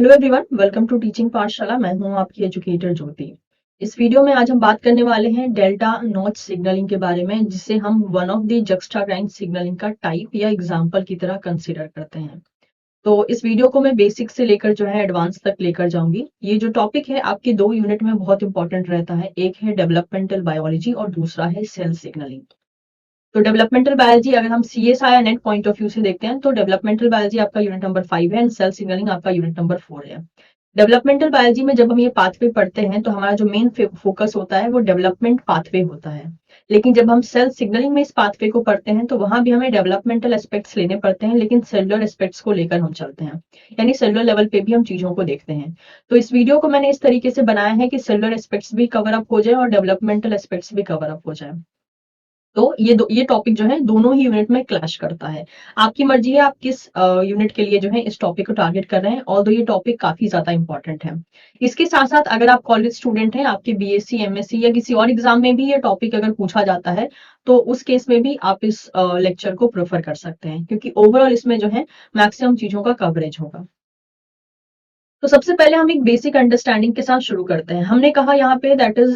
Hello everyone, welcome to teaching Pathshala. मैं हूं आपकी एजुकेटर ज्योति। इस वीडियो में आज हम बात करने वाले हैं डेल्टा नॉच सिग्नलिंग के बारे में, जिसे हम वन ऑफ द जक्स्टाग्राइंड सिग्नलिंग का टाइप या एग्जांपल की तरह कंसीडर करते हैं। तो इस वीडियो को मैं बेसिक से लेकर जो है एडवांस तक लेकर जाऊंगी। ये जो टॉपिक है आपके दो यूनिट में बहुत इंपॉर्टेंट रहता है, एक है डेवलपमेंटल बायोलॉजी और दूसरा है सेल सिग्नलिंग। तो डेवलपमेंटल बायोलॉजी अगर हम सीएसआई या नेट पॉइंट ऑफ व्यू से देखते हैं तो डेवलपमेंटल बायोलॉजी आपका यूनिट नंबर 5 है एंड सेल सिग्नलिंग आपका यूनिट नंबर 4 है। डेवलपमेंटल बायोलॉजी में जब हम ये पाथवे पढ़ते हैं तो हमारा जो मेन फोकस होता है वो डेवलपमेंट पाथवे होता है। लेकिन जब हम सेल सिग्नलिंग में इस पाथवे को पढ़ते हैं तो वहां भी हमें डेवलपमेंटल एस्पेक्ट्स लेने पड़ते हैं, लेकिन सेलुलर एस्पेक्ट्स को लेकर हम चलते हैं, यानी सेलुलर लेवल पे भी हम चीजों को देखते हैं। तो इस वीडियो को मैंने इस तरीके से बनाया है कि सेलुलर एस्पेक्ट्स भी कवर अप हो जाए और डेवलपमेंटल एस्पेक्ट्स भी कवर अप हो जाए। तो ये टॉपिक जो है दोनों ही यूनिट में क्लैश करता है। आपकी मर्जी है आप किस यूनिट के लिए जो है इस टॉपिक को टारगेट कर रहे हैं, और ये टॉपिक काफी ज्यादा इंपॉर्टेंट है। इसके साथ साथ अगर आप कॉलेज स्टूडेंट हैं, आपके बीएससी एमएससी या किसी और एग्जाम में भी ये टॉपिक अगर पूछा जाता है तो उस केस में भी आप इस लेक्चर को प्रेफर कर सकते हैं, क्योंकि ओवरऑल इसमें जो है मैक्सिमम चीजों का कवरेज होगा। तो सबसे पहले हम एक बेसिक अंडरस्टैंडिंग के साथ शुरू करते हैं। हमने कहा यहाँ पे that is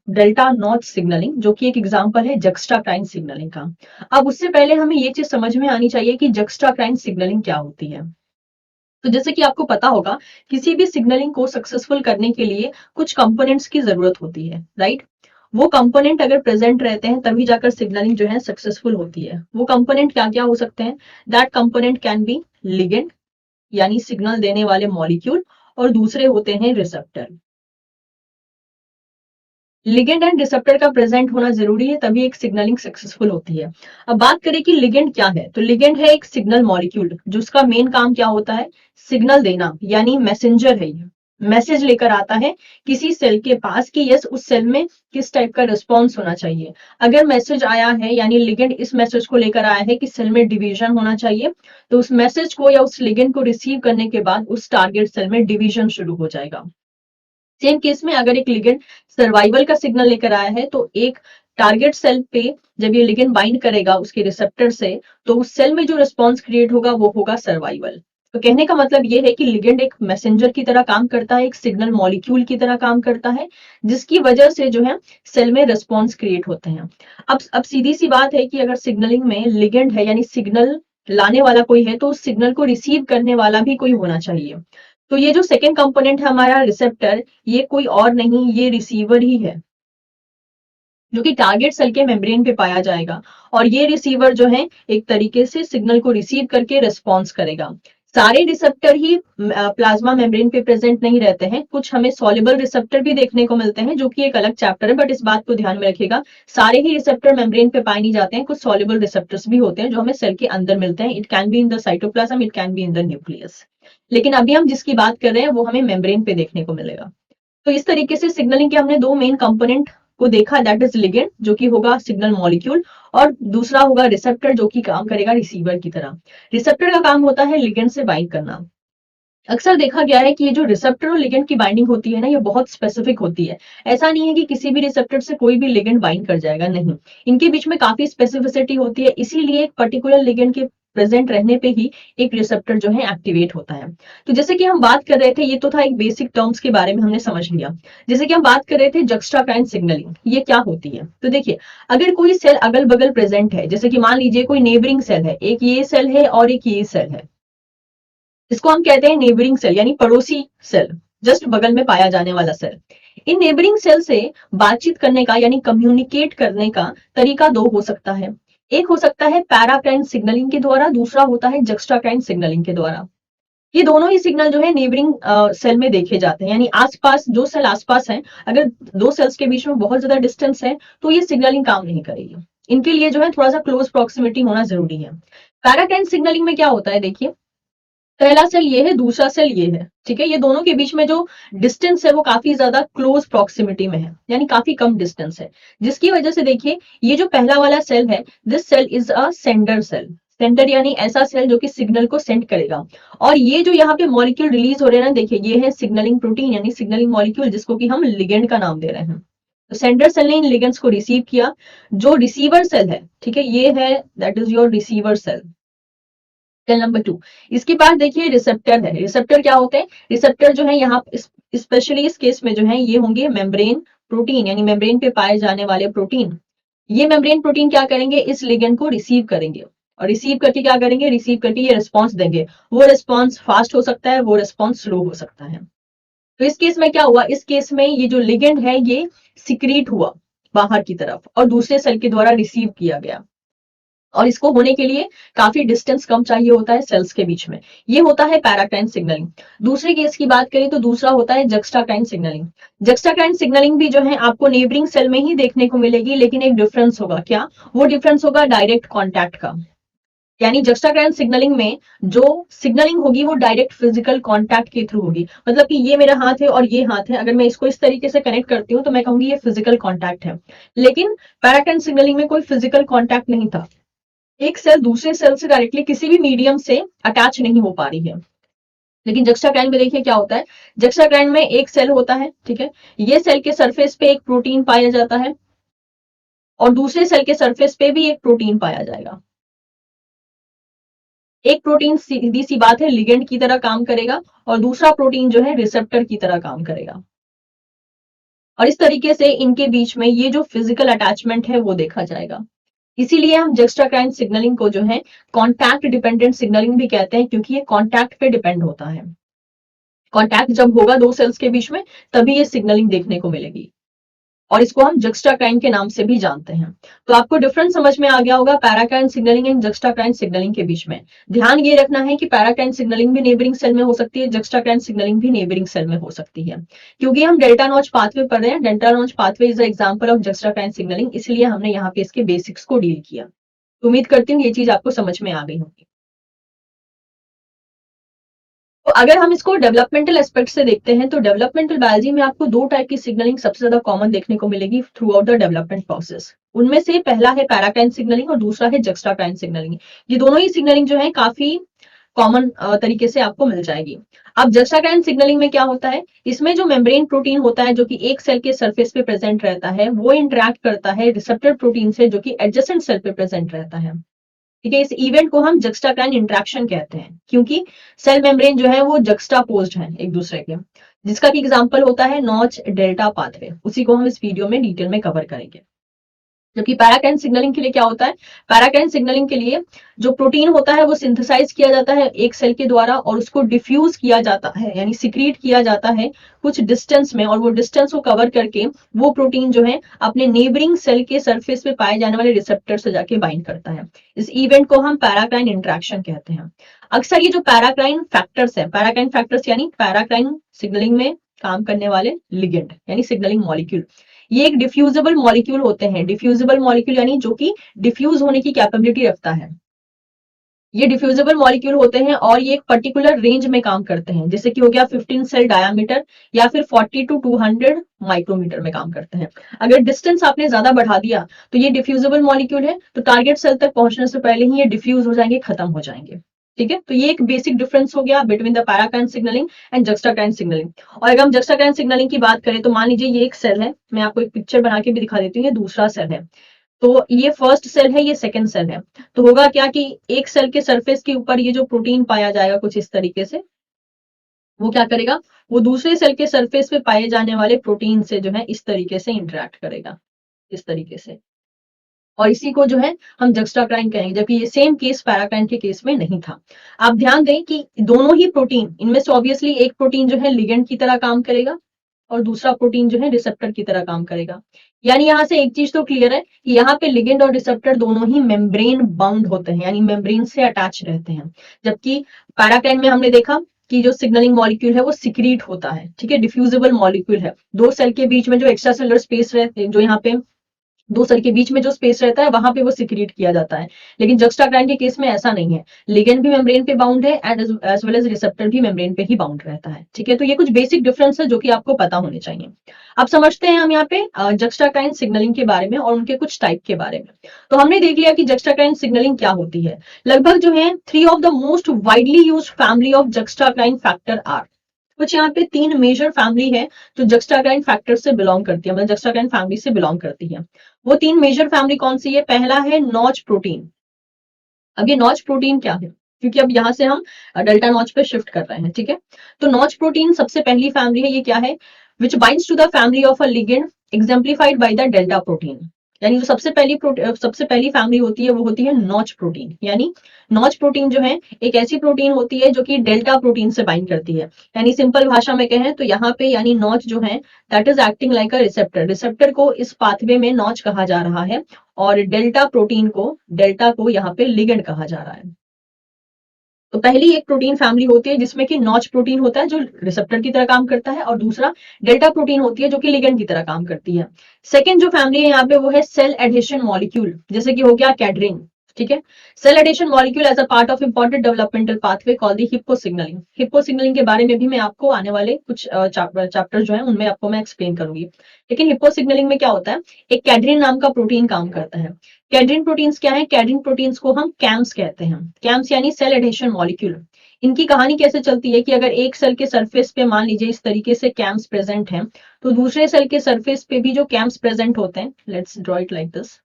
delta notch signalling, जो कि एक एग्जांपल है जक्स्टाक्राइन सिग्नलिंग का। अब उससे पहले हमें ये चीज समझ में आनी चाहिए कि जक्स्टाक्राइन सिग्नलिंग क्या होती है। तो जैसे कि आपको पता होगा, किसी भी सिग्नलिंग को सक्सेसफुल करने के लिए कुछ कंपोनेंट्स की जरूरत होती है, राइट? वो कंपोनेंट अगर प्रेजेंट रहते हैं तभी जाकर सिग्नलिंग जो है सक्सेसफुल होती है। वो कंपोनेंट क्या क्या हो सकते हैं? That component can be ligand, यानी सिग्नल देने वाले मॉलिक्यूल, और दूसरे होते हैं रिसेप्टर। लिगेंड एंड रिसेप्टर का प्रेजेंट होना जरूरी है, तभी एक सिग्नलिंग सक्सेसफुल होती है। अब बात करें कि लिगेंड क्या है, तो लिगेंड है एक सिग्नल मॉलिक्यूल जिसका मेन काम क्या होता है? सिग्नल देना, यानी मैसेंजर है। ये मैसेज लेकर आता है किसी सेल के पास कि यस, उस सेल में किस टाइप का रिस्पॉन्स होना चाहिए। अगर मैसेज आया है, यानी लिगेंड इस मैसेज को लेकर आया है कि सेल में डिवीजन होना चाहिए, तो उस मैसेज को या उस लिगेंड को रिसीव करने के बाद उस टारगेट सेल में डिवीजन शुरू हो जाएगा। सेम केस में अगर एक लिगेंड सर्वाइवल का सिग्नल लेकर आया है, तो एक टारगेट सेल पे जब ये लिगेंड बाइंड करेगा उसके रिसेप्टर से, तो उस सेल में जो रिस्पॉन्स क्रिएट होगा वो होगा सर्वाइवल। तो कहने का मतलब ये है कि लिगेंड एक मैसेंजर की तरह काम करता है, एक सिग्नल मॉलिक्यूल की तरह काम करता है, जिसकी वजह से जो है सेल में रिस्पॉन्स क्रिएट होते हैं। अब सीधी सी बात है कि अगर सिग्नलिंग में लिगेंड है, यानी सिग्नल लाने वाला कोई है, तो उस सिग्नल को रिसीव करने वाला भी कोई होना चाहिए। तो ये जो सेकेंड कंपोनेंट है हमारा रिसेप्टर, ये कोई और नहीं, ये रिसीवर ही है, जो कि टारगेट सेल के मेम्ब्रेन पे पाया जाएगा। और ये रिसीवर जो है एक तरीके से सिग्नल को रिसीव करके रिस्पॉन्स करेगा। सारे रिसेप्टर ही प्लाज्मा मेम्ब्रेन पे प्रेजेंट नहीं रहते हैं, कुछ हमें सॉल्युबल रिसेप्टर भी देखने को मिलते हैं, जो कि एक अलग चैप्टर है, बट इस बात को ध्यान में रखिएगा, सारे ही रिसेप्टर मेम्ब्रेन पे पाए नहीं जाते हैं, कुछ सॉल्युबल रिसेप्टर्स भी होते हैं जो हमें सेल के अंदर मिलते हैं। It can be in the cytoplasm, it can be in the nucleus. लेकिन अभी हम जिसकी बात कर रहे हैं वो हमें मेम्ब्रेन पे देखने को मिलेगा। तो इस तरीके से सिग्नलिंग के हमने दो मेन कंपोनेंट को देखा, दैट इज लिगेंड जो कि होगा सिग्नल मॉलिक्यूल, और दूसरा होगा रिसेप्टर जो कि काम करेगा रिसीवर की तरह। रिसेप्टर का काम होता है लिगेंड से बाइंड करना। अक्सर देखा गया है कि ये जो रिसेप्टर और लिगेंड की बाइंडिंग होती है ना, ये बहुत स्पेसिफिक होती है। ऐसा नहीं है कि किसी भी रिसेप्टर से कोई भी लिगेंड बाइंड कर जाएगा, नहीं, इनके बीच में काफी स्पेसिफिसिटी होती है, इसीलिए एक पर्टिकुलर लिगेंड के प्रेजेंट रहने पे ही एक रिसेप्टर जो है एक्टिवेट होता है। तो जैसे कि हम बात कर रहे थे, ये तो था एक बेसिक टर्म्स के बारे में हमने समझ लिया। जैसे कि हम बात कर रहे थे जक्स्टाकाइन सिग्नलिंग, ये क्या होती है? तो देखिए, अगर कोई सेल अगल बगल प्रेजेंट है, जैसे कि मान लीजिए कोई नेबरिंग सेल है, एक ये सेल है और एक ये सेल है, इसको हम कहते हैं नेबरिंग सेल, यानी पड़ोसी सेल, जस्ट बगल में पाया जाने वाला सेल। इन नेबरिंग सेल से बातचीत करने का, यानी कम्युनिकेट करने का तरीका दो हो सकता है। एक हो सकता है पैराकाइन सिग्नलिंग के द्वारा, दूसरा होता है जक्स्टाकाइन सिग्नलिंग के द्वारा। ये दोनों ही सिग्नल जो है नेबरिंग सेल में देखे जाते हैं, यानी आसपास जो सेल आसपास है, अगर दो सेल्स के बीच में बहुत ज्यादा डिस्टेंस है तो ये सिग्नलिंग काम नहीं करेगी। इनके लिए जो है थोड़ा सा क्लोज प्रॉक्सिमिटी होना जरूरी है। पैराकाइन सिग्नलिंग में क्या होता है, देखिए, पहला सेल ये है, दूसरा सेल ये है, ठीक है, ये दोनों के बीच में जो डिस्टेंस है वो काफी ज्यादा क्लोज प्रॉक्सिमिटी में है, यानी काफी कम डिस्टेंस है, जिसकी वजह से देखिए ये जो पहला वाला सेल है, this cell is a sender cell. Sender यानी ऐसा सेल जो कि सिग्नल को सेंड करेगा। और ये जो यहाँ पे मॉलिक्यूल रिलीज हो रहे हैं ना, देखिए ये है सिग्नलिंग प्रोटीन, यानी सिग्नलिंग मॉलिक्यूल, जिसको कि हम लिगेंड का नाम दे रहे हैं। तो सेंडर सेल ने इन लिगेंड्स को रिसीव किया। जो रिसीवर सेल है, ठीक है, ये है, that is your receiver cell. Cell number 2, इसके बाद देखिए रिसेप्टर है। रिसेप्टर क्या होते हैं? रिसेप्टर जो है यहाँ स्पेशली इस केस में जो है ये होंगे मेम्ब्रेन प्रोटीन, यानी मेम्ब्रेन पे पाए जाने वाले प्रोटीन। ये मेम्ब्रेन प्रोटीन क्या करेंगे? इस लिगेंड को रिसीव करेंगे, और रिसीव करके क्या करेंगे? रिसीव करके ये रिस्पॉन्स देंगे। वो रिस्पॉन्स फास्ट हो सकता है, वो रिस्पॉन्स स्लो हो सकता है। तो इस केस में क्या हुआ? इस केस में ये जो लिगेंड है ये सिक्रीट हुआ बाहर की तरफ और दूसरे सेल के द्वारा रिसीव किया गया, और इसको होने के लिए काफी डिस्टेंस कम चाहिए होता है सेल्स के बीच में। ये होता है पैराकाइन सिग्नलिंग। दूसरे केस की बात करें तो दूसरा होता है जक्स्टाकाइन सिग्नलिंग। जक्स्टाकाइन सिग्नलिंग भी जो है आपको नेबरिंग सेल में ही देखने को मिलेगी, लेकिन एक डिफरेंस होगा। क्या वो डिफरेंस होगा? डायरेक्ट कॉन्टैक्ट का। यानी जक्स्टाकाइन सिग्नलिंग में जो सिग्नलिंग होगी वो डायरेक्ट फिजिकल कांटेक्ट के थ्रू होगी। मतलब कि ये मेरा हाथ है और ये हाथ है, अगर मैं इसको इस तरीके से कनेक्ट करती हूँ तो मैं कहूंगी ये फिजिकल कांटेक्ट है। लेकिन पैराकाइन सिग्नलिंग में कोई फिजिकल कांटेक्ट नहीं था। एक सेल दूसरे सेल से डायरेक्टली किसी भी मीडियम से अटैच नहीं हो पा रही है। लेकिन जक्स्टाकाइन में देखिए क्या होता है? जक्स्टाकाइन में एक सेल होता है, ठीक है। ये सेल के सरफेस पे एक प्रोटीन पाया जाता है, और दूसरे सेल के सरफेस पे भी एक प्रोटीन पाया जाएगा। एक प्रोटीन सीधी सी बात है लिगेंड की तरह काम करेगा, और दूसरा प्रोटीन जो है रिसेप्टर की तरह काम करेगा। और इस तरीके से इनके बीच में ये जो फिजिकल अटैचमेंट है वो देखा जाएगा। इसीलिए हम जक्स्टाकाइन सिग्नलिंग को जो है कॉन्टैक्ट डिपेंडेंट सिग्नलिंग भी कहते हैं, क्योंकि ये कॉन्टैक्ट पे डिपेंड होता है। कॉन्टैक्ट जब होगा दो सेल्स के बीच में तभी ये सिग्नलिंग देखने को मिलेगी, और इसको हम जक्स्टाकाइन के नाम से भी जानते हैं। तो आपको डिफरेंस समझ में आ गया होगा paracrine signalling and juxtacrine signalling के बीच में। ध्यान ये रखना है कि पैराकाइन सिग्नलिंग भी नेबरिंग सेल में हो सकती है, जक्स्टाकाइन सिग्नलिंग भी नेबरिंग सेल में हो सकती है। क्योंकि हम डेल्टा नॉच पाथवे पढ़ रहे हैं, delta notch pathway is example of juxtacrine signalling, इसलिए हमने यहाँ पे इसके बेसिक्स को डील किया। उम्मीद करती हूँ ये चीज आपको समझ में आ गई होगी। तो अगर हम इसको डेवलपमेंटल एस्पेक्ट से देखते हैं तो डेवलपमेंटल बायोलॉजी में आपको दो टाइप की सिग्नलिंग सबसे ज्यादा कॉमन देखने को मिलेगी through out the development process. उनमें से पहला है पैराकाइन सिग्नलिंग और दूसरा है जक्स्टाकाइन सिग्नलिंग। ये दोनों ही सिग्नलिंग जो है काफी कॉमन तरीके से आपको मिल जाएगी। अब जक्स्टाकाइन सिग्नलिंग में क्या होता है? इसमें जो मेम्ब्रेन प्रोटीन होता है जो कि एक सेल के सरफेस पे प्रेजेंट रहता है, वो इंटरैक्ट करता है रिसेप्टर प्रोटीन से जो कि एडजेसेंट सेल पे प्रेजेंट रहता है। ठीक है, इस इवेंट को हम जक्स्टाकाइन इंटरेक्शन कहते हैं, क्योंकि सेल मेम्ब्रेन जो है वो जक्स्टापोज्ड है एक दूसरे के, जिसका कि एग्जांपल होता है नॉच डेल्टा पाथवे। उसी को हम इस वीडियो में डिटेल में कवर करेंगे। जबकि पैराकाइन सिग्नलिंग के लिए क्या होता है? पैराकाइन सिग्नलिंग के लिए जो प्रोटीन होता है वो सिंथेसाइज किया जाता है एक सेल के द्वारा, और उसको डिफ्यूज किया जाता है, यानी सिक्रीट किया जाता है कुछ डिस्टेंस में, और वो डिस्टेंस को कवर करके वो प्रोटीन जो है अपने नेबरिंग सेल के सरफेस पे पाए जाने वाले रिसेप्टर से जाके बाइंड करता है। इस इवेंट को हम पैराकाइन इंटरेक्शन कहते हैं। अक्सर ये जो पैराकाइन फैक्टर्स है, पैराकाइन फैक्टर्स यानी पैराकाइन सिग्नलिंग में काम करने वाले लिगेंड यानी सिग्नलिंग मॉलिक्यूल, ये एक डिफ्यूजिबल मॉलिक्यूल होते हैं। डिफ्यूजिबल मॉलिक्यूल यानी जो कि डिफ्यूज होने की कैपेबिलिटी रखता है। ये डिफ्यूजिबल मॉलिक्यूल होते हैं और ये एक पर्टिकुलर रेंज में काम करते हैं, जैसे कि हो गया 15 सेल डायामीटर या फिर 40 टू 200 माइक्रोमीटर में काम करते हैं। अगर डिस्टेंस आपने ज्यादा बढ़ा दिया तो ये डिफ्यूजिबल मॉलिक्यूल है, तो टारगेट सेल तक पहुंचने से पहले ही ये डिफ्यूज हो जाएंगे, खत्म हो जाएंगे। ठीक है, तो ये एक बेसिक डिफरेंस हो गया between the paracrine signalling and juxtacrine signalling. और अगर हम जक्स्टाकाइन सिग्नलिंग की बात करें तो मान लीजिए ये एक सेल है, मैं आपको एक पिक्चर बना के भी दिखा देती हूँ, ये दूसरा सेल है। तो ये फर्स्ट सेल है, ये सेकंड सेल है। तो होगा क्या कि एक सेल के सरफेस के ऊपर ये जो प्रोटीन पाया जाएगा कुछ इस तरीके से, वो क्या करेगा? वो दूसरे सेल के सरफेस पे पाए जाने वाले प्रोटीन से जो है इस तरीके से इंटरेक्ट करेगा, इस तरीके से। और इसी को जो है हम जक्स्टाकाइन कहेंगे, जबकि ये सेम केस पैराकाइन के केस में नहीं था। आप ध्यान दें कि दोनों ही प्रोटीन, इनमें से ऑब्वियसली एक प्रोटीन जो है लिगेंड की तरह काम करेगा और दूसरा प्रोटीन जो है रिसेप्टर की तरह काम करेगा। यानी यहां से एक चीज तो क्लियर है कि यहाँ पे लिगेंड और रिसेप्टर दोनों ही मेम्ब्रेन बाउंड होते हैं, यानी मेम्ब्रेन से अटैच रहते हैं। जबकि पैराकाइन में हमने देखा कि जो सिग्नलिंग मॉलिक्यूल है वो सिक्रीट होता है। ठीक है, डिफ्यूजिबल मॉलिक्यूल है। दो सेल के बीच में जो एक्स्ट्रा सेलुलर स्पेस रहते हैं, जो यहाँ पे दो सेल के बीच में जो स्पेस रहता है वहां पे वो सिक्रीट किया जाता है। लेकिन जक्स्टाकाइन के केस में ऐसा नहीं है, लिगेंड भी मेम्ब्रेन पे बाउंड है and as well as receptor भी मेम्ब्रेन पे ही बाउंड रहता है। ठीक है, तो ये कुछ बेसिक डिफरेंस है जो कि आपको पता होने चाहिए। अब समझते हैं हम यहाँ पे जक्स्टाकाइन सिग्नलिंग के बारे में और उनके कुछ टाइप के बारे में। तो हमने देख लिया कि जक्स्टाकाइन सिग्नलिंग क्या होती है। लगभग जो है 3 of the most widely used family of juxtacrine factor are, कुछ यहाँ पे 3 मेजर फैमिली है जो जक्स्टाकाइन फैक्टर से बिलोंग करती है, मतलब जक्स्टाकाइन फैमिली से बिलोंग करती है। वो 3 मेजर फैमिली कौन सी है? पहला है नॉच प्रोटीन। अब ये नॉच प्रोटीन क्या है? क्योंकि अब यहाँ से हम डेल्टा नॉच पे शिफ्ट कर रहे हैं, ठीक है। तो नॉच प्रोटीन सबसे पहली फैमिली है, ये क्या है, which binds to the family of a ligand exemplified by the delta protein. यानी जो सबसे पहली फैमिली होती है वो होती है नॉच प्रोटीन। यानी नॉच प्रोटीन जो है एक ऐसी प्रोटीन होती है जो कि डेल्टा प्रोटीन से बाइंड करती है। यानी सिंपल भाषा में कहें तो यहाँ पे यानी नॉच जो है that is acting like a receptor. Receptor को इस पाथवे में नॉच कहा जा रहा है और डेल्टा को यहाँ पे लिगेंड कहा जा रहा है। तो पहली एक प्रोटीन फैमिली होती है जिसमें कि नॉच प्रोटीन होता है जो रिसेप्टर की तरह काम करता है, और दूसरा डेल्टा प्रोटीन होती है जो कि लिगेंड की तरह काम करती है। सेकेंड जो फैमिली है यहाँ पे वो है सेल एडहेशन मॉलिक्यूल, जैसे कि हो गया कैडरिन, ठीक है। Cell adhesion molecule as a part of important developmental pathway called the hippo signalling. Hippo signalling के बारे में भी मैं आपको आने वाले कुछ चैप्टर जो है उनमें आपको मैं एक्सप्लेन करूंगी। लेकिन हिप्पो सिग्नलिंग में क्या होता है, एक कैडरिन नाम का प्रोटीन काम करता है। कैडरिन प्रोटीन्स क्या है, कैडरिन प्रोटीन्स को हम कैम्स कहते हैं। कैम्स यानी सेल एडेशन मॉलिक्यूल। इनकी कहानी कैसे चलती है कि अगर एक सेल के सरफेस पे मान लीजिए इस तरीके से कैम्स प्रेजेंट हैं, तो दूसरे सेल के सरफेस पे भी जो कैम्स प्रेजेंट होते हैं, let's draw it like this,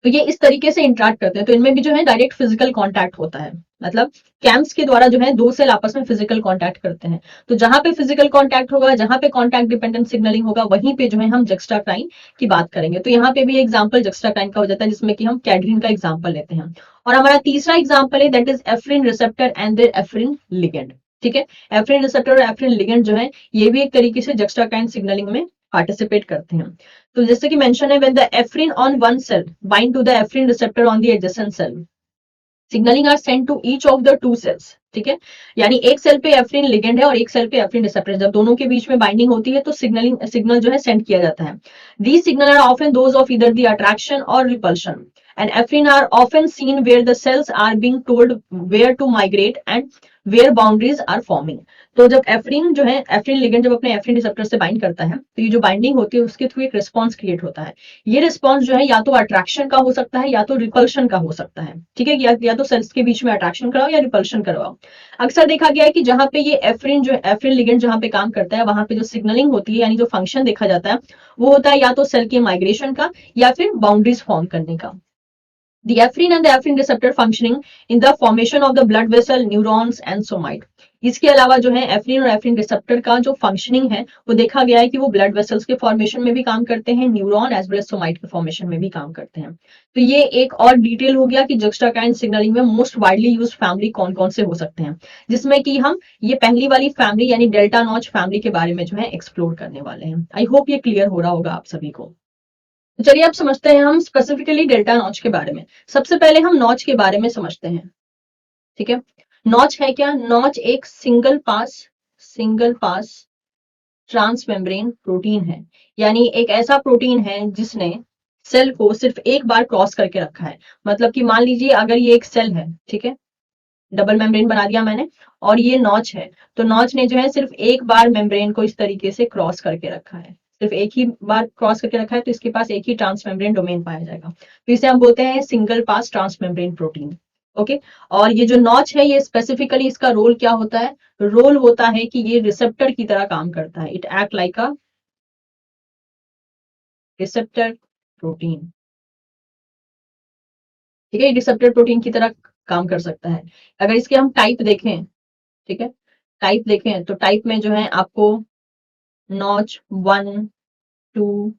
तो ये इस तरीके से इंटरेक्ट करते हैं। तो इनमें भी जो है डायरेक्ट फिजिकल कांटेक्ट होता है। मतलब कैम्स के द्वारा जो है दो सेल आपस में फिजिकल कांटेक्ट करते हैं। तो जहां पे फिजिकल कांटेक्ट होगा, जहां पे कांटेक्ट डिपेंडेंट सिग्नलिंग होगा, वहीं पे जो है हम जक्स्ट्राकाइन की बात करेंगे। तो यहाँ पे भी एग्जाम्पल जक्स्ट्राकाइन का हो जाता है, जिसमें कि हम कैडरिन का एग्जाम्पल लेते हैं। और हमारा तीसरा एग्जाम्पल है that is ephrin receptor and their ephrin ligand, ठीक है। एफ्रिन रिसेप्टर और एफ्रिन लिगेंड जो है ये भी एक तरीके से जक्स्ट्राकाइन सिग्नलिंग में पार्टिसिपेट करते हैं। तो जैसे कि मेंशन है, when the ephrin on one cell bind to the ephrin receptor on the adjacent cell, signalling are send to each of the two cells, ठीक है। यानी एक सेल पे एफ्रिन लिगेंड है और एक सेल पे एफ्रिन रिसेप्टर, जब दोनों के बीच में बाइंडिंग होती है तो सिग्नल जो है सेंड किया जाता है। These signal are often those of either the attraction और repulsion, and ephrin are often seen where the cells are being told where to migrate and where boundaries are forming. तो जब एफ्रिन जो है, एफ्रिन लिगेंड जब अपने एफ्रिन रिसेप्टर से bind करता है, तो ये जो बाइंडिंग होती है उसके थ्रू एक रिस्पॉन्स क्रिएट होता है। ये रिस्पॉन्स जो है या तो अट्रैक्शन का हो सकता है या तो रिपल्शन का हो सकता है, ठीक है। या तो सेल्स के बीच में अट्रैक्शन कराओ या रिपल्शन करवाओ। अक्सर देखा गया है कि जहां पे ये एफ्रिन लिगेंड जहां पे काम करता है, वहां पे जो सिग्नलिंग होती है यानी जो फंक्शन देखा जाता है वो होता है या तो सेल के माइग्रेशन का या फिर बाउंड्रीज फॉर्म करने का। The ephrin and the ephrin receptor functioning in the formation of the blood vessel, neurons and somite. इसके अलावा जो है एफ्रिन और एफ्रिन रिसेप्टर का जो फंक्शनिंग है वो देखा गया है कि वो ब्लड वेसल्स के फॉर्मेशन में भी काम करते हैं, neuron as well as somite के फॉर्मेशन में भी काम करते हैं। तो ये एक और डिटेल हो गया कि जुक्स्टाकाइन सिग्नलिंग में मोस्ट वाइडली यूज फैमिली कौन कौन से हो सकते हैं, जिसमें कि हम ये पहली वाली फैमिली यानी डेल्टा नॉच फैमिली के बारे में जो है एक्सप्लोर करने वाले हैं। आई होप ये क्लियर हो रहा होगा आप सभी को। तो चलिए अब समझते हैं हम स्पेसिफिकली डेल्टा नॉच के बारे में। सबसे पहले हम नॉच के बारे में समझते हैं, ठीक है। नॉच है क्या, नॉच एक single pass transmembrane protein है। यानी एक ऐसा प्रोटीन है जिसने सेल को सिर्फ एक बार क्रॉस करके रखा है। मतलब कि मान लीजिए अगर ये एक सेल है, ठीक है, डबल मेम्ब्रेन बना दिया मैंने, और ये नॉच है, तो नॉच ने जो है सिर्फ एक बार मेम्ब्रेन को इस तरीके से क्रॉस करके रखा है, सिर्फ एक ही बार क्रॉस करके रखा है, तो इसके पास एक ही ट्रांस मेम्ब्रेन डोमेन पाया जाएगा। तो इसे हम बोलते हैं single pass transmembrane protein, okay. और ये जो नॉच है ये स्पेसिफिकली इसका रोल क्या होता है, रोल होता है कि ये रिसेप्टर की तरह काम करता है। It act like a receptor protein, ठीक है, रिसेप्टर प्रोटीन की तरह काम कर सकता है। अगर इसके हम टाइप देखें, ठीक है, टाइप देखें तो टाइप में जो है आपको नॉच 1, 2,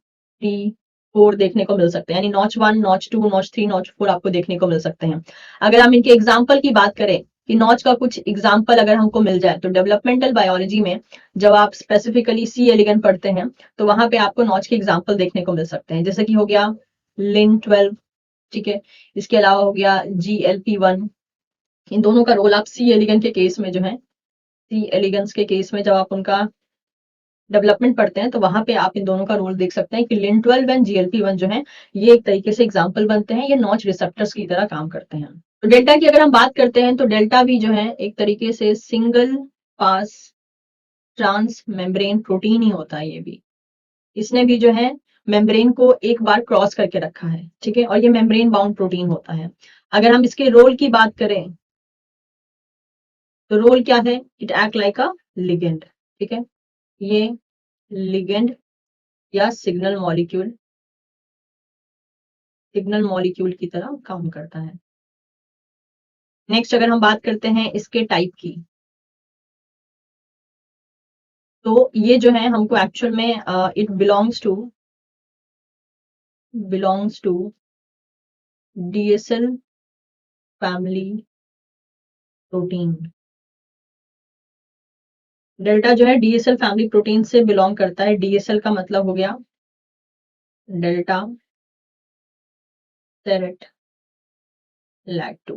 3, 4 देखने को मिल सकते हैं। यानी नॉच 1, नॉच 2, नॉच 3, नॉच 4 आपको देखने को मिल सकते हैं। अगर हम इनके एग्जाम्पल की बात करें कि नॉच का कुछ एग्जाम्पल अगर हमको मिल जाए, तो डेवलपमेंटल बायोलॉजी में जब आप स्पेसिफिकली सी एलिगन पढ़ते हैं तो वहां पे आपको नॉच के एग्जाम्पल देखने को मिल सकते हैं, जैसे कि हो गया लिन 12, ठीक है। इसके अलावा हो गया GLP1। इन दोनों का रोल आप सी एलिगन के केस में जो है, सी एलिगन्स के केस में जब आप उनका डेवलपमेंट पढ़ते हैं तो वहां पे आप इन दोनों का रोल देख सकते हैं कि लिन 12 एंड GLP1 जो है ये एक तरीके से एग्जाम्पल बनते हैं, ये नॉच रिसेप्टर्स की तरह काम करते हैं। तो डेल्टा की अगर हम बात करते हैं तो डेल्टा भी जो है एक तरीके से single pass transmembrane protein ही होता है। ये भी, इसने भी जो है मेम्ब्रेन को एक बार क्रॉस करके रखा है, ठीक है, और ये मेम्ब्रेन बाउंड प्रोटीन होता है। अगर हम इसके रोल की बात करें तो रोल क्या है, it act like a ligand, ठीक है। ये लिगेंड या सिग्नल मॉलिक्यूल की तरह काम करता है। नेक्स्ट अगर हम बात करते हैं इसके टाइप की, तो ये जो है हमको एक्चुअल में it belongs to DSL family protein. Delta जो है DSL फैमिली प्रोटीन से बिलोंग करता है। DSL का मतलब हो गया डेल्टा सेरेट लैक्टो।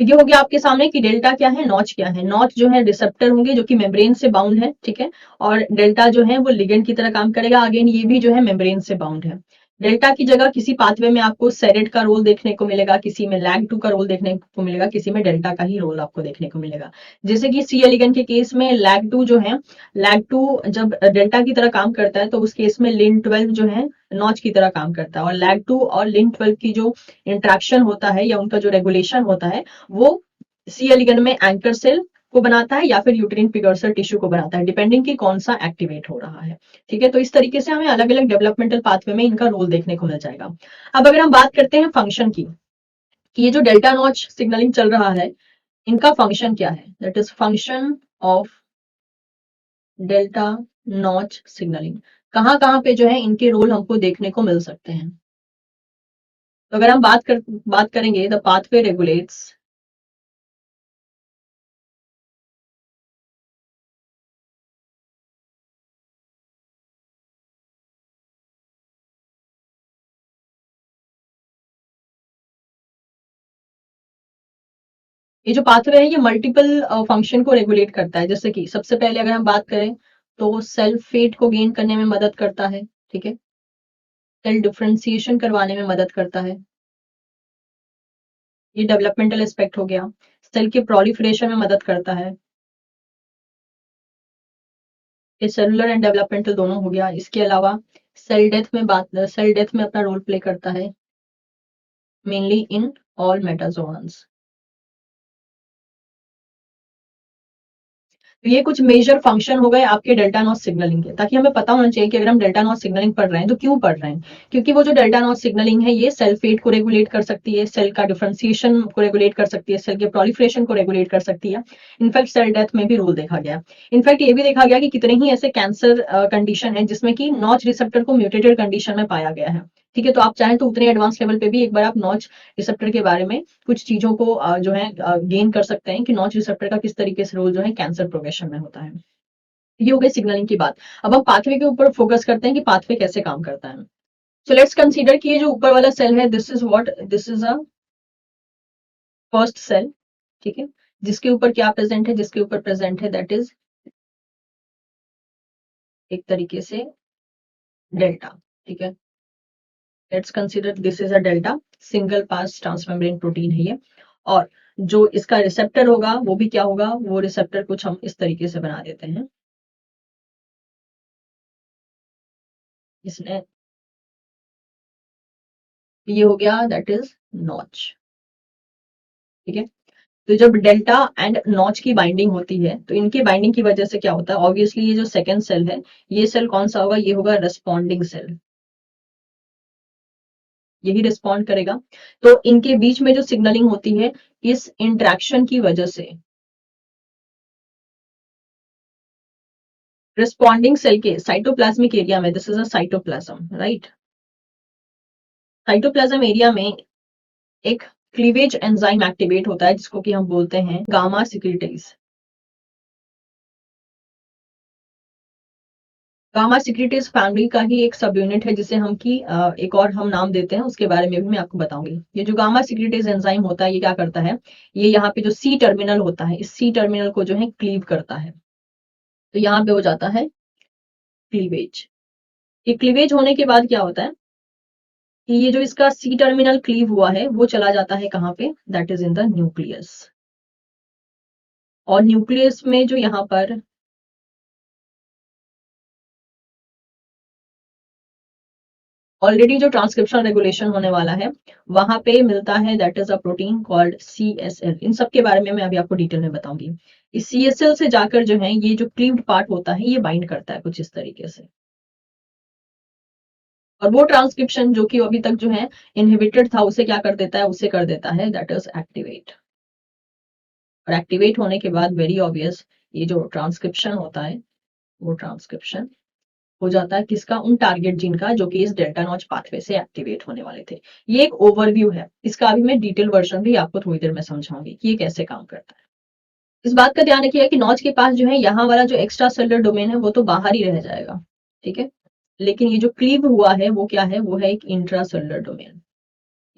तो ये हो गया आपके सामने कि डेल्टा क्या है, नॉच क्या है। नॉच जो है रिसेप्टर होंगे जो कि मेम्ब्रेन से बाउंड है, ठीक है। और डेल्टा जो है वो लिगेंड की तरह काम करेगा। अगेन ये भी जो है मेम्ब्रेन से बाउंड है। डेल्टा की जगह किसी पाथवे में आपको सेरेट का रोल देखने को मिलेगा, किसी में लैग टू का रोल देखने को मिलेगा, किसी में डेल्टा का ही रोल आपको देखने को मिलेगा। जैसे कि सी एलिगन के केस में लैग टू जो है, लैग टू जब डेल्टा की तरह काम करता है तो उस केस में लिन 12 जो है नॉच की तरह काम करता है। और लैग टू और लिन 12 की जो इंट्रैक्शन होता है या उनका जो रेगुलेशन होता है वो सी एलिगन में एंकर सेल को बनाता है या फिर यूटेरिन प्रीकर्सर टिश्यू को बनाता है, डिपेंडिंग कि कौन सा एक्टिवेट हो रहा है। ठीक है, तो इस तरीके से हमें अलग अलग डेवलपमेंटल पाथवे में इनका रोल देखने को मिल जाएगा। अब अगर हम बात करते हैं फंक्शन की, कि ये जो डेल्टा नॉच सिग्नलिंग चल रहा है इनका फंक्शन क्या है, that is function of delta notch signalling. कहाँ कहाँ पे जो है इनके रोल हमको देखने को मिल सकते हैं। तो अगर हम बात करेंगे द पाथवे रेगुलेट्स ये जो पाथवे है ये मल्टीपल फंक्शन को रेगुलेट करता है। जैसे कि सबसे पहले अगर हम बात करें तो सेल फेट को गेन करने में मदद करता है, ठीक है। सेल डिफरेंशिएशन करवाने में मदद करता है, ये डेवलपमेंटल एस्पेक्ट हो गया। सेल के प्रोलिफरेशन में मदद करता है, ये सेलुलर एंड डेवलपमेंटल दोनों हो गया। इसके अलावा सेल डेथ में अपना रोल प्ले करता है, मेनली इन ऑल मेटाजोआंस। तो ये कुछ मेजर फंक्शन हो गए आपके डेल्टा नॉच सिग्नलिंग के, ताकि हमें पता होना चाहिए कि अगर हम डेल्टा नॉच सिग्नलिंग पढ़ रहे हैं तो क्यों पढ़ रहे हैं। क्योंकि वो जो डेल्टा नॉच सिग्नलिंग है ये सेल फेट को रेगुलेट कर सकती है, सेल का डिफरेंशिएशन को रेगुलेट कर सकती है, सेल के प्रोलिफरेशन को रेगुलेट कर सकती है। इनफैक्ट सेल डेथ में भी रोल देखा गया। इनफैक्ट ये भी देखा गया कि कितने ही ऐसे कैंसर कंडीशन है जिसमें कि नॉच रिसेप्टर को म्यूटेटेड कंडीशन में पाया गया है। ठीक है, तो आप चाहें तो उतने एडवांस लेवल पे भी एक बार आप नॉच रिसेप्टर के बारे में कुछ चीजों को जो है गेन कर सकते हैं कि नॉच रिसेप्टर का किस तरीके से रोल जो है कैंसर प्रोग्रेशन में होता है। ये हो गई सिग्नलिंग की बात। अब हम पाथवे के ऊपर फोकस करते हैं कि पाथवे कैसे काम करता है। सो लेट्स कंसीडर कि ये जो ऊपर वाला सेल है this is a first cell, ठीक है। जिसके ऊपर क्या प्रेजेंट है, जिसके ऊपर प्रेजेंट है दैट इज एक तरीके से डेल्टा, ठीक है। Let's consider this is a delta, single pass transmembrane protein है ये। और जो इसका रिसेप्टर होगा वो भी क्या होगा, वो रिसेप्टर कुछ हम इस तरीके से बना देते हैं। इसने ये हो गया दैट इज नॉच, ठीक है। तो जब डेल्टा एंड नॉच की बाइंडिंग होती है तो इनके बाइंडिंग की वजह से क्या होता है, ऑब्वियसली ये जो सेकंड सेल है ये सेल कौन सा होगा, ये होगा रेस्पॉन्डिंग सेल, यही रिस्पॉन्ड करेगा। तो इनके बीच में जो सिग्नलिंग होती है इस इंट्रैक्शन की वजह से रिस्पॉन्डिंग सेल के साइटोप्लाज्मिक एरिया में, this is a cytoplasm, right. Cytoplasm area में एक क्लीवेज एंजाइम एक्टिवेट होता है जिसको कि हम बोलते हैं गामा सिक्रीटेज। गामा सिक्रीटेज फैमिली का ही एक सब यूनिट है जिसे हम की एक और हम नाम देते हैं, उसके बारे में भी मैं आपको बताऊंगी। ये जो गामा सिक्रीटेज एंजाइम होता है ये क्या करता है, ये यहाँ पे जो सी टर्मिनल होता है इस सी टर्मिनल को जो है क्लीव करता है। तो यहाँ पे हो जाता है क्लीवेज। ये क्लीवेज होने के बाद क्या होता है कि ये जो इसका सी टर्मिनल क्लीव हुआ है वो चला जाता है कहाँ पे, that is in the nucleus. और न्यूक्लियस में जो यहाँ पर ऑलरेडी जो ट्रांसक्रिप्शन रेगुलेशन होने वाला है वहां पे मिलता है that is a protein called CSL। इन सब के बारे में मैं अभी आपको डिटेल में बताऊंगी। इस CSL से जाकर जो है ये जो क्लीव्ड पार्ट होता है ये बाइंड करता है कुछ इस तरीके से। और वो ट्रांसक्रिप्शन जो कि अभी तक जो है इनहिबिटेड था, उसे क्या कर देता है, उसे कर देता है दैट इज एक्टिवेट। और एक्टिवेट होने के बाद वेरी ऑब्वियस ये जो ट्रांसक्रिप्शन होता है वो ट्रांसक्रिप्शन हो जाता है किसका, उन टारगेट जीन का जो कि इस डेल्टा नॉच पाथवे से एक्टिवेट होने वाले थे। ये एक ओवरव्यू है, इसका अभी मैं डिटेल वर्जन भी आपको थोड़ी देर में समझाऊंगी कि ये कैसे काम करता है। इस बात का ध्यान रखिएगा कि नॉच के पास जो है यहाँ वाला जो एक्स्ट्रा सेलुलर डोमेन है वो तो बाहर ही रह जाएगा, ठीक है, लेकिन ये जो क्लीव हुआ है वो क्या है, वो है एक इंट्रा सेलुलर डोमेन।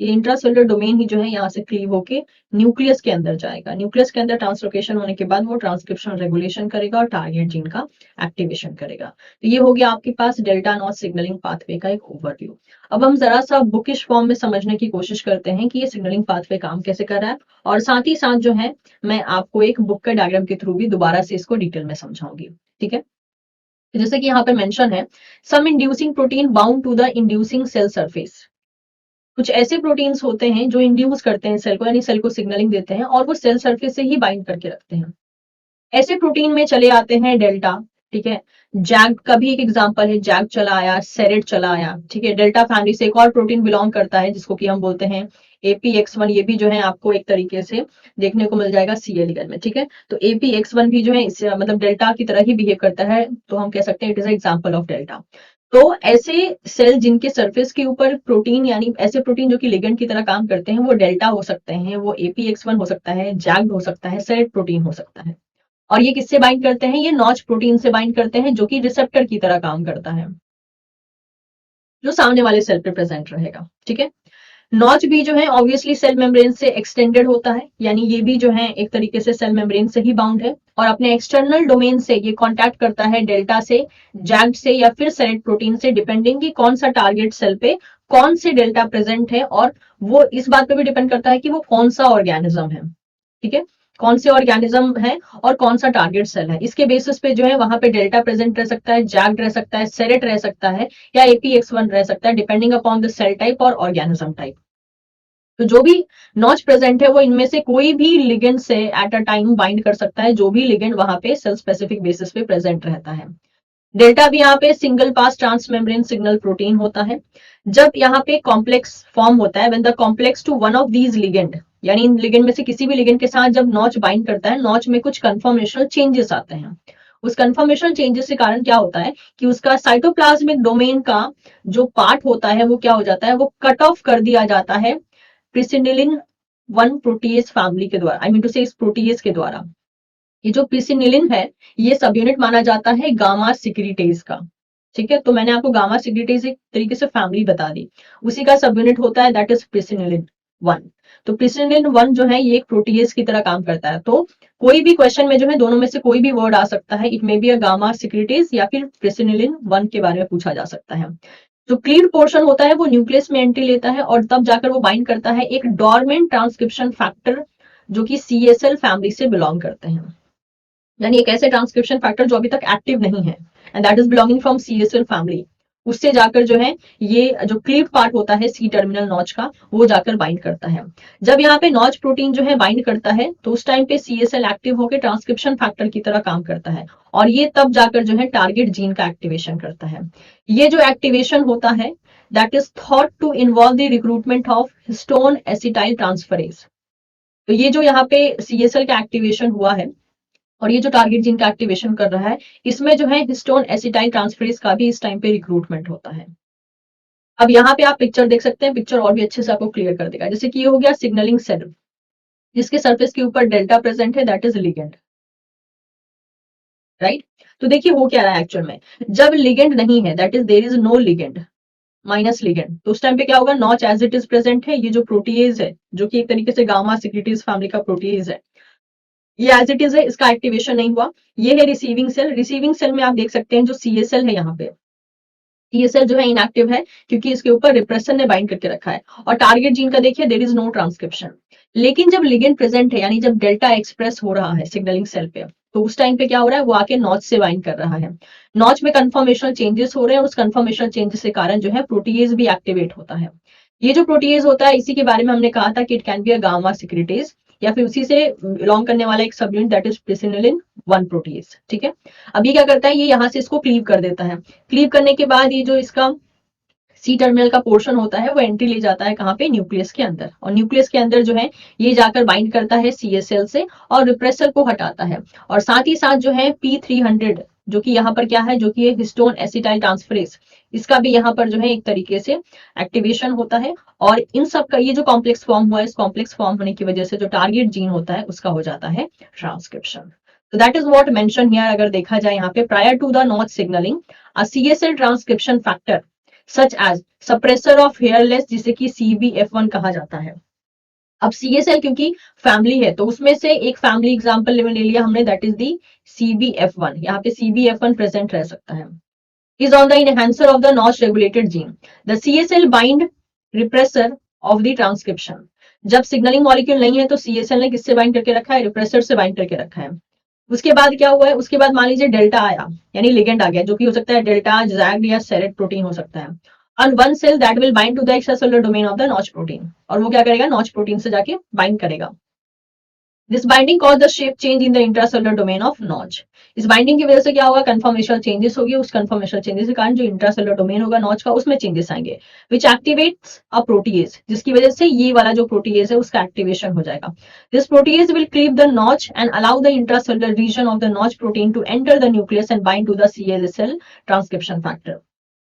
ये इंट्रासेलुलर डोमेन ही जो है यहाँ से क्लीव होके न्यूक्लियस के अंदर जाएगा। न्यूक्लियस के अंदर ट्रांसलोकेशन होने के बाद वो ट्रांसक्रिप्शन रेगुलेशन करेगा और टारगेट जीन का एक्टिवेशन करेगा। तो ये हो गया आपके पास डेल्टा नॉच सिग्नलिंग पाथवे का एक ओवरव्यू। अब हम जरा सा बुकिश फॉर्म में समझने की कोशिश करते हैं कि ये सिग्नलिंग पाथवे काम कैसे कर रहा है, और साथ ही साथ जो है मैं आपको एक बुक के डायग्राम के थ्रू भी दोबारा से इसको डिटेल में समझाऊंगी, ठीक है। जैसे कि यहाँ पे मेंशन है, some inducing protein bound to the inducing cell surface. कुछ ऐसे प्रोटीन्स होते हैं जो इंड्यूस करते हैं सेल को, यानी सेल को सिग्नलिंग देते हैं और वो सेल सरफेस से ही बाइंड करके रखते हैं। ऐसे प्रोटीन में चले आते हैं डेल्टा, ठीक है। जैग का भी एक एग्जांपल है, जैग चला आया, सेरेट चला आया, ठीक है। डेल्टा फैमिली से एक और प्रोटीन बिलोंग करता है जिसको कि हम बोलते हैं APX1। ये भी जो है आपको एक तरीके से देखने को मिल जाएगा सी एलिगन में, ठीक है। तो APX1 भी जो है इस मतलब डेल्टा की तरह ही बिहेव करता है, तो हम कह सकते हैं it is example of delta. तो ऐसे सेल जिनके सरफेस के ऊपर प्रोटीन, यानी ऐसे प्रोटीन जो कि लिगेंड की तरह काम करते हैं, वो डेल्टा हो सकते हैं, वो APX1 हो सकता है, जैग्ड हो सकता है, सेरेट प्रोटीन हो सकता है। और ये किससे बाइंड करते हैं, ये नॉच प्रोटीन से बाइंड करते हैं जो कि रिसेप्टर की तरह काम करता है, जो सामने वाले सेल पे प्रेजेंट रहेगा, ठीक है। नॉच भी जो है ऑब्वियसली सेल मेम्ब्रेन से एक्सटेंडेड होता है, यानी ये भी जो है एक तरीके से सेल मेम्ब्रेन से ही बाउंड है, और अपने एक्सटर्नल डोमेन से ये कांटेक्ट करता है डेल्टा से, जैग्ड से या फिर सेरेट प्रोटीन से, डिपेंडिंग कि कौन सा टारगेट सेल पे कौन से डेल्टा प्रेजेंट है, और वो इस बात पे भी डिपेंड करता है कि वो कौन सा ऑर्गेनिज्म है, ठीक है, कौन से ऑर्गेनिज्म है और कौन सा टारगेट सेल है। इसके बेसिस पे जो है वहां पे डेल्टा प्रेजेंट रह सकता है, जैग्ड रह सकता है, सेरेट रह सकता है, या APX1 रह सकता है, depending upon the cell type और ऑर्गेनिज्म टाइप। तो जो भी नॉच प्रेजेंट है वो इनमें से कोई भी लिगेंड से एट अ टाइम बाइंड कर सकता है, जो भी लिगेंड वहां पे सेल स्पेसिफिक बेसिस पे प्रेजेंट रहता है। डेल्टा भी यहाँ पे single pass transmembrane signal protein होता है। जब यहाँ पे कॉम्प्लेक्स फॉर्म होता है, when the complex to one of these ligand, यानी इन लिगेंड में से किसी भी लिगेंड के साथ जब नॉच बाइंड करता है, नॉच में कुछ कन्फर्मेशनल चेंजेस आते हैं। उस कन्फर्मेशनल चेंजेस के कारण क्या होता है कि उसका साइटोप्लाज्मिक डोमेन का जो पार्ट होता है वो क्या हो जाता है, वो कट ऑफ कर दिया जाता है प्रिसिनिलिन 1 प्रोटीएज फैमिली के द्वारा, आई मीन टू से इस प्रोटीएज के द्वारा। ये जो प्रिसिनिलिन है ये सब यूनिट माना जाता है गामा सिक्रीटेज का, ठीक है। तो मैंने आपको गामा सिक्रीटेज एक तरीके से फैमिली बता दी, उसी का सब यूनिट होता है दैट इज प्रिसिनिलिन 1। तो प्रिसिनिलिन 1 जो है ये एक प्रोटीएज की तरह काम करता है। तो कोई भी क्वेश्चन में जो है दोनों में से कोई भी वर्ड आ सकता है, it may be a gamma secretase या फिर प्रिसिनिलिन 1 के बारे में पूछा जा सकता है। जो क्लीव्ड पोर्शन होता है वो न्यूक्लियस में एंट्री लेता है और तब जाकर वो बाइंड करता है एक डोरमेंट ट्रांसक्रिप्शन फैक्टर जो कि CSL फैमिली से बिलोंग करते हैं, यानी एक ऐसे ट्रांसक्रिप्शन फैक्टर जो अभी तक एक्टिव नहीं है, and that is belonging from CSL family. उससे जाकर जो है ये जो क्लीव पार्ट होता है C टर्मिनल नॉच का, वो जाकर बाइंड करता है। जब यहाँ पे नॉच प्रोटीन जो है बाइंड करता है तो उस टाइम पे CSL एक्टिव होकर ट्रांसक्रिप्शन फैक्टर की तरह काम करता है, और ये तब जाकर जो है टारगेट जीन का एक्टिवेशन करता है। ये जो एक्टिवेशन होता है that is thought to involve the recruitment of histone acetyltransferase. तो ये जो यहाँ पे CSL का एक्टिवेशन हुआ है और ये जो टारगेट जीन का एक्टिवेशन कर रहा है, इसमें जो है हिस्टोन एसिटाइल ट्रांसफरेज का भी इस टाइम पे रिक्रूटमेंट होता है। अब यहाँ पे आप पिक्चर देख सकते हैं, पिक्चर और भी अच्छे से आपको क्लियर कर देगा। जैसे कि ये हो गया सिग्नलिंग सेल, जिसके सरफेस के ऊपर डेल्टा प्रेजेंट है दैट इज लिगेंड, राइट। तो देखिए हो क्या रहा है एक्चुअल में, जब लिगेंड नहीं है that is there is no ligand, minus ligand, तो उस टाइम पे क्या होगा, notch as it is present है। ये जो प्रोटीएज है जो कि एक तरीके से गामा सिक्रीटेज फैमिली का प्रोटीएज है, ये एज इट इज है, इसका एक्टिवेशन नहीं हुआ। ये है रिसीविंग सेल, रिसीविंग सेल में आप देख सकते हैं जो CSL है यहाँ पे, CSL जो है इनएक्टिव है क्योंकि इसके ऊपर रिप्रेसर ने बाइंड करके रखा है, और टारगेट जीन का देखिए देयर इज नो ट्रांसक्रिप्शन। लेकिन जब लिगेंड प्रेजेंट है, यानी जब डेल्टा एक्सप्रेस हो रहा है सिग्नलिंग सेल पे, तो उस टाइम पे क्या हो रहा है, वो आके नॉच से बाइंड कर रहा है। नॉच में कन्फर्मेशनल चेंजेस हो रहे हैं और उस कन्फर्मेशनल चेंजेस के कारण जो है प्रोटीएज भी एक्टिवेट होता है। ये जो प्रोटीएज होता है इसी के बारे में हमने कहा था कि it can be a gamma secretase या फिर उसी से बिलोंग करने वाला एक subunit that is presenilin 1 protease, ठीक है। अब ये क्या करता है, ये यहाँ से इसको क्लीव कर देता है। क्लीव करने के बाद ये जो इसका सी टर्मिनल का पोर्शन होता है वो एंट्री ले जाता है कहाँ पे, न्यूक्लियस के अंदर, और न्यूक्लियस के अंदर जो है ये जाकर बाइंड करता है CSL से और रिप्रेसर को हटाता है। और साथ ही साथ जो है P300 जो कि यहाँ पर क्या है, जो कि ये हिस्टोन एसिटाइल ट्रांसफरेज, इसका भी यहाँ पर जो है एक तरीके से एक्टिवेशन होता है। और इन सब का ये जो कॉम्प्लेक्स फॉर्म हुआ है, इस कॉम्प्लेक्स फॉर्म होने की वजह से जो टारगेट जीन होता है उसका हो जाता है ट्रांसक्रिप्शन। तो that is what mention here. अगर देखा जाए यहाँ पे, prior to the notch signalling a CSL transcription factor such as suppressor of hairless, जिसे कि CBF1 कहा जाता है। अब CSL क्योंकि फैमिली है तो उसमें से एक फैमिली एग्जांपल ले लिया हमने, दैट इज दी CBF1। यहाँ पे CBF1 प्रेजेंट रह सकता है। Is on the enhancer of the notch regulated gene, the CSL bind repressor of the transcription. जब सिग्नलिंग मॉलिक्यूल नहीं है तो CSL ने किससे बाइंड करके रखा है, रिप्रेसर से बाइंड करके रखा है। उसके बाद क्या हुआ है, उसके बाद मान लीजिए डेल्टा आया, यानी लिगेंड आ गया, जो कि हो सकता है डेल्टा, जैग या सेरेट प्रोटीन हो सकता है। और one cell that will bind to the extracellular domain of the notch protein, और वो क्या करेगा, नॉच प्रोटीन से जाके बाइंड करेगा। This binding cause the shape change in the intracellular domain of notch. इस बाइंडिंग की वजह से क्या होगा, कन्फर्मेशनल चेंजेस होगी। उस कन्फर्मेशनल चेंजेस के कारण जो इंट्रासेलुलर डोमेन होगा नॉच का, उसमें चेंजेस आएंगे, विच एक्टिवेट्स अ प्रोटीएज, जिसकी वजह से ये वाला जो प्रोटीएज है उसका एक्टिवेशन हो जाएगा। This protease will cleave the notch and allow the intracellular region of the notch protein to enter the nucleus and bind to the CSL transcription factor.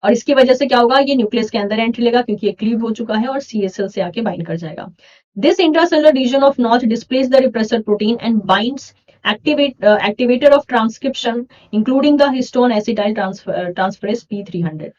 और इसकी वजह से क्या होगा, ये न्यूक्लियस के अंदर एंट्री लेगा क्योंकि ये क्लीव हो चुका है और CSL से आके बाइंड कर जाएगा। This intracellular region of Notch displays the repressor protein and binds activator of transcription, including the histone acetyl transferase P300।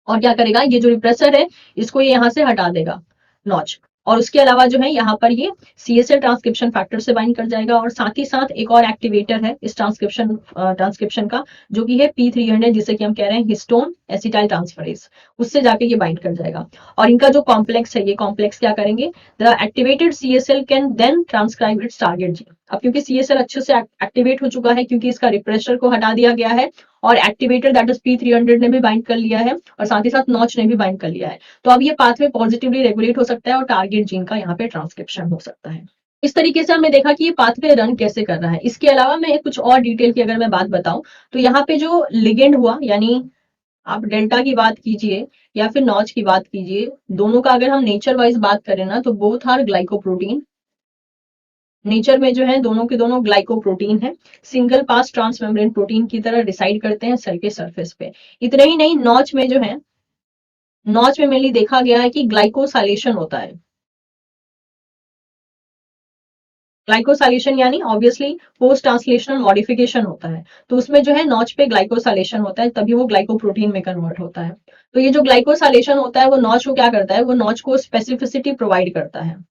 और क्या करेगा, ये जो रिप्रेसर है इसको ये यहाँ से हटा देगा नॉच, और उसके अलावा जो है यहाँ पर ये CSL ट्रांसक्रिप्शन फैक्टर से बाइंड कर जाएगा। और साथ ही साथ एक और एक्टिवेटर है इस ट्रांसक्रिप्शन का, जो कि है P300, जिसे कि हम कह रहे हैं हिस्टोन एसिटाइल ट्रांसफरेज, उससे जाके ये बाइंड कर जाएगा। और इनका जो कॉम्प्लेक्स है, ये कॉम्प्लेक्स क्या करेंगे, the activated CSL can then transcribe its target gene. अब क्योंकि CSL अच्छे से एक्टिवेट हो चुका है, क्योंकि इसका रिप्रेसर को हटा दिया गया है और एक्टिवेटर दैट इज P300 ने भी बाइंड कर लिया है और साथ ही साथ नॉच ने भी बाइंड कर लिया है, तो अब ये पाथवे पॉजिटिवली रेगुलेट हो सकता है और टारगेट जीन का यहाँ पे ट्रांसक्रिप्शन हो सकता है। इस तरीके से हमने देखा कि ये पाथवे रन कैसे कर रहा है। इसके अलावा मैं कुछ और डिटेल की अगर मैं बात बताऊं तो यहाँ पे जो लिगेंड हुआ, यानी आप डेल्टा की बात कीजिए या फिर नॉच की बात कीजिए, दोनों का अगर हम नेचर वाइज बात करें ना, तो बोथ आर ग्लाइकोप्रोटीन। नेचर में जो है दोनों के दोनों ग्लाइकोप्रोटीन है, सिंगल पास ट्रांसमेम्ब्रेन प्रोटीन की तरह डिसाइड करते हैं सेल के सरफेस पे। इतना ही नहीं, नॉच में जो है, नॉच में मेनली देखा गया है कि ग्लाइकोसाइलेशन होता है। ग्लाइकोसाइलेशन यानी ऑब्वियसली पोस्ट ट्रांसलेशनल मॉडिफिकेशन होता है, तो उसमें जो है नॉच पे ग्लाइकोसाइलेशन होता है, तभी वो ग्लाइकोप्रोटीन में कन्वर्ट होता है। तो ये जो ग्लाइकोसाइलेशन होता है वो नॉच को क्या करता है, वो नॉच को स्पेसिफिसिटी प्रोवाइड करता है।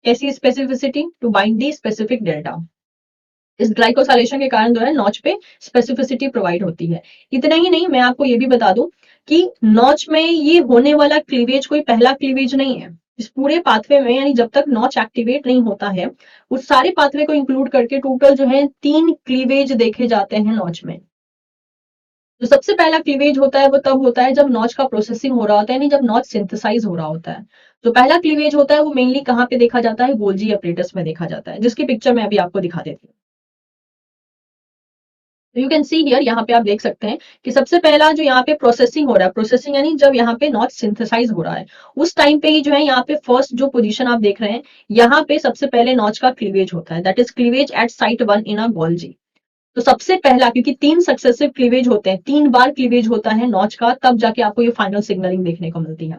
कैसी specificity, to bind the specific delta. इस ग्लाइकोसाइलेशन के कारण जो है नॉच पे स्पेसिफिसिटी प्रोवाइड होती है। इतना ही नहीं, मैं आपको ये भी बता दूं कि नॉच में ये होने वाला क्लीवेज कोई पहला क्लीवेज नहीं है। इस पूरे पाथवे में, यानी जब तक नॉच एक्टिवेट नहीं होता है, उस सारे पाथवे को इंक्लूड करके टोटल जो है 3 क्लीवेज देखे जाते हैं नॉच में। जो सबसे पहला क्लीवेज होता है वो तब होता है जब नॉच का प्रोसेसिंग हो रहा होता है, यानी जब नॉच सिंथेसाइज हो रहा होता है। जो पहला क्लीवेज होता है वो मेनली कहाँ पे देखा जाता है, गोल्जी अपरेटस में देखा जाता है, जिसकी पिक्चर मैं अभी आपको दिखा देती हूँ। यू कैन सी हियर, यहाँ पे आप देख सकते हैं कि सबसे पहला जो यहाँ पे प्रोसेसिंग हो रहा है, प्रोसेसिंग यानी जब यहाँ पे नॉच सिंथेसाइज हो रहा है, उस टाइम पे ही जो है यहाँ पे फर्स्ट जो पोजीशन आप देख रहे हैं, यहाँ पे सबसे पहले नॉच का क्लीवेज होता है, that is cleavage at site 1 in a Golgi. तो सबसे पहला, क्योंकि 3 सक्सेसिव क्लीवेज होते हैं, 3 बार क्लीवेज होता है नॉच का, तब जाके आपको ये फाइनल सिग्नलिंग देखने को मिलती है।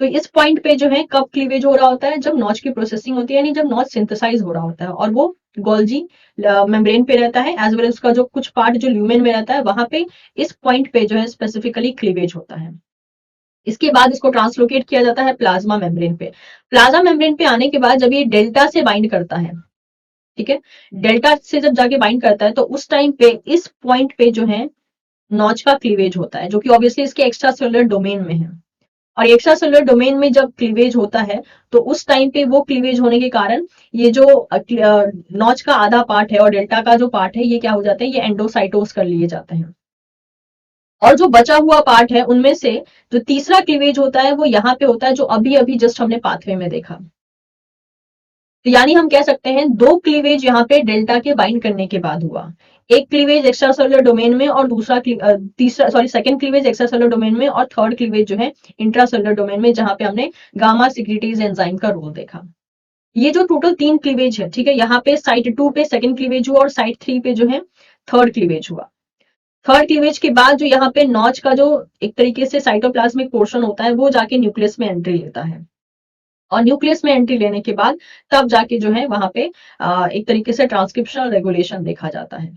तो इस पॉइंट पे जो है कब क्लीवेज हो रहा होता है, जब नॉच की प्रोसेसिंग होती है, यानी जब नॉच सिंथेसाइज हो रहा होता है और वो गोल्जी मेम्ब्रेन पे रहता है, एज वेल उसका जो कुछ पार्ट जो ल्यूमेन में रहता है, वहां पे इस पॉइंट पे जो है स्पेसिफिकली क्लीवेज होता है। इसके बाद इसको ट्रांसलोकेट किया जाता है प्लाज्मा मेम्ब्रेन पे। प्लाज्मा मेम्ब्रेन पे आने के बाद जब ये डेल्टा से बाइंड करता है, ठीक है, डेल्टा से जब जाके बाइंड करता है, तो उस टाइम पे इस पॉइंट पे जो है नॉच का क्लीवेज होता है, जो कि ऑब्वियसली इसके एक्स्ट्रा सेलुलर डोमेन में है। और एक्स्ट्रा सेलुलर डोमेन में जब क्लीवेज होता है, तो उस टाइम पे वो क्लीवेज होने के कारण ये जो नॉच का आधा पार्ट है और डेल्टा का जो पार्ट है, ये क्या हो जाते हैं, ये एंडोसाइटोस कर लिए जाते हैं। और जो बचा हुआ पार्ट है उनमें से जो तीसरा क्लीवेज होता है वो यहाँ पे होता है, जो अभी अभी जस्ट हमने पाथवे में देखा। तो यानी हम कह सकते हैं 2 क्लीवेज यहाँ पे डेल्टा के बाइंड करने के बाद हुआ। एक क्लीवेज एक्स्ट्रा सेलुलर डोमेन में और दूसरा second cleavage extra cellular domain में और थर्ड क्लीवेज जो है इंट्रा सेलुलर डोमेन में, जहां पे हमने गामा सिक्रीटेज एंजाइम का रोल देखा। ये जो टोटल 3 क्लीवेज है, ठीक है, यहाँ पे साइट 2 पे सेकंड क्लीवेज हुआ और साइट 3 पे जो है थर्ड क्लीवेज हुआ। थर्ड क्लीवेज के बाद जो यहाँ पे नॉच का जो एक तरीके से साइटोप्लाज्मिक पोर्शन होता है वो जाके न्यूक्लियस में एंट्री लेता है, और न्यूक्लियस में एंट्री लेने के बाद तब जाके जो है वहां पे एक तरीके से ट्रांसक्रिप्शनल रेगुलेशन देखा जाता है।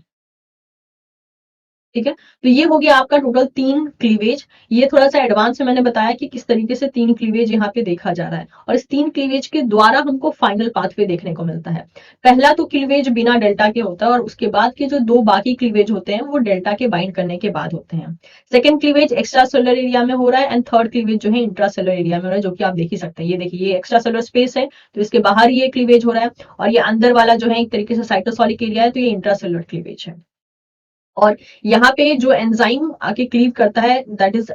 ठीक है, तो ये हो गया आपका टोटल 3 क्लीवेज। ये थोड़ा सा एडवांस में मैंने बताया कि किस तरीके से 3 क्लीवेज यहाँ पे देखा जा रहा है, और इस 3 क्लीवेज के द्वारा हमको फाइनल पाथवे देखने को मिलता है। पहला तो क्लीवेज बिना डेल्टा के होता है, और उसके बाद के जो 2 बाकी क्लीवेज होते हैं वो डेल्टा के बाइंड करने के बाद होते हैं। Second cleavage extra cellular area में हो रहा है, एंड थर्ड क्लीवेज जो है इंट्रा सेलुलर एरिया में हो रहा है, जो कि आप देख ही सकते हैं। ये देखिए, ये एक्स्ट्रा सेलुलर स्पेस है तो इसके बाहर ये क्लीवेज हो रहा है, और ये अंदर वाला जो है एक तरीके से साइटोसॉलिक एरिया है, तो ये इंट्रा सेलुलर क्लीवेज है। और यहाँ पे जो एंजाइम आके क्लीव करता है, दैट इज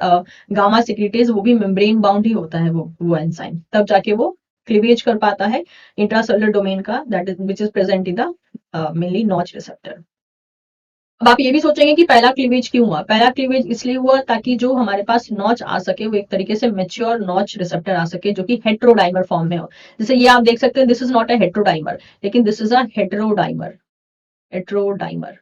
गामा सिक्रीटेज, वो भी मेम्ब्रेन बाउंड ही होता है वो एंजाइम, तब जाके वो क्लीवेज कर पाता है इंट्रासेलुलर डोमेन का, that is which is present in the mainly notch receptor. अब आप ये भी सोचेंगे कि पहला क्लीवेज क्यों हुआ? पहला क्लीवेज इसलिए हुआ ताकि जो हमारे पास नॉच आ सके वो एक तरीके से मेच्योर नॉच रिसेप्टर आ सके, जो कि हेट्रोडाइमर फॉर्म में हो। जैसे ये आप देख सकते हैं, दिस इज नॉट अ हेट्रोडाइमर, लेकिन दिस इज अ हेट्रोडाइमर। हेट्रोडाइमर,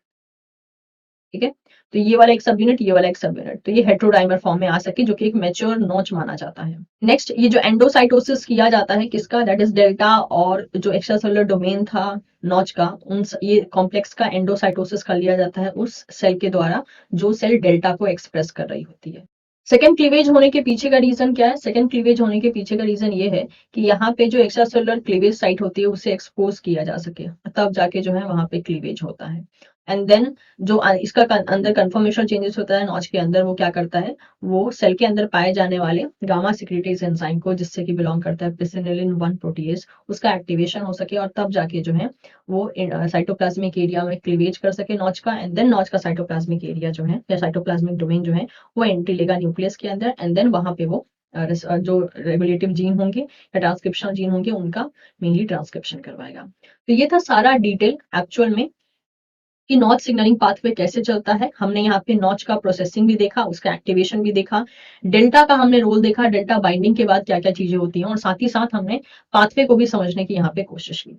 ठीक है, तो ये वाला एक सब यूनिट, ये वाला एक सब यूनिट, तो ये हेट्रोडाइमर फॉर्म में आ सके, जो कि एक मैच्योर नॉच माना जाता है। नेक्स्ट, ये जो एंडोसाइटोसिस किया जाता है किसका, दैट इज डेल्टा, और जो एक्स्ट्रा सेलुलर डोमेन था नॉच का, ये कॉम्प्लेक्स का एंडोसाइटोसिस कर लिया जाता है उस सेल के द्वारा जो सेल डेल्टा को एक्सप्रेस कर रही होती है। सेकेंड क्लीवेज होने के पीछे का रीजन क्या है? सेकेंड क्लीवेज होने के पीछे का रीजन ये है कि यहाँ पे जो एक्स्ट्रा सेलुलर क्लीवेज साइट होती है उसे एक्सपोज किया जा सके, तब जाके जो है वहां पे क्लीवेज होता है। एंड देन जो इसका अंदर कन्फर्मेशन चेंजेस होता है नॉच के अंदर, वो क्या करता है, वो सेल के अंदर पाए जाने वाले गामा सिक्रीटेज एंजाइम को, जिससे कि बिलोंग करता है पिसिनिलिन 1 प्रोटीएज, उसका एक्टिवेशन हो सके, और तब जाके जो है वो साइटोप्लाज्मिक एरिया में क्लीवेज कर सके नॉच का, एंड देन नॉच का साइटोप्लाज्मिक एरिया जो है या साइटोप्लाज्मिक डोमेन जो है वो एंट्री लेगा न्यूक्लियस के अंदर, एंड देन वहां पे वो जो रेगुलेटिव जीन होंगे या ट्रांसक्रिप्शन जीन होंगे उनका मेनली ट्रांसक्रिप्शन करवाएगा। तो ये था सारा डिटेल एक्चुअल में कि नॉच सिग्नलिंग पाथवे कैसे चलता है। हमने यहाँ पे नॉच का प्रोसेसिंग भी देखा, उसका एक्टिवेशन भी देखा, डेल्टा का हमने रोल देखा, डेल्टा बाइंडिंग के बाद क्या क्या चीजें होती हैं, और साथ ही साथ हमने पाथवे को भी समझने की यहाँ पे कोशिश की।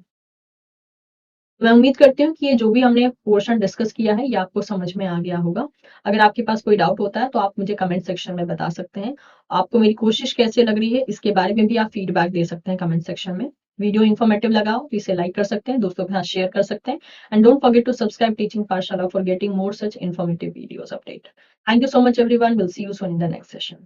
मैं उम्मीद करती हूँ कि ये जो भी हमने पोर्शन डिस्कस किया है ये आपको समझ में आ गया होगा। अगर आपके पास कोई डाउट होता है तो आप मुझे कमेंट सेक्शन में बता सकते हैं। आपको मेरी कोशिश कैसे लग रही है इसके बारे में भी आप फीडबैक दे सकते हैं कमेंट सेक्शन में। वीडियो इन्फॉर्मेटिव लगा हो तो इसे लाइक कर सकते हैं, दोस्तों के साथ शेयर कर सकते हैं, and don't forget to subscribe teaching Pathshala for getting more such informative videos update. Thank you so much everyone, will see you soon in the next session.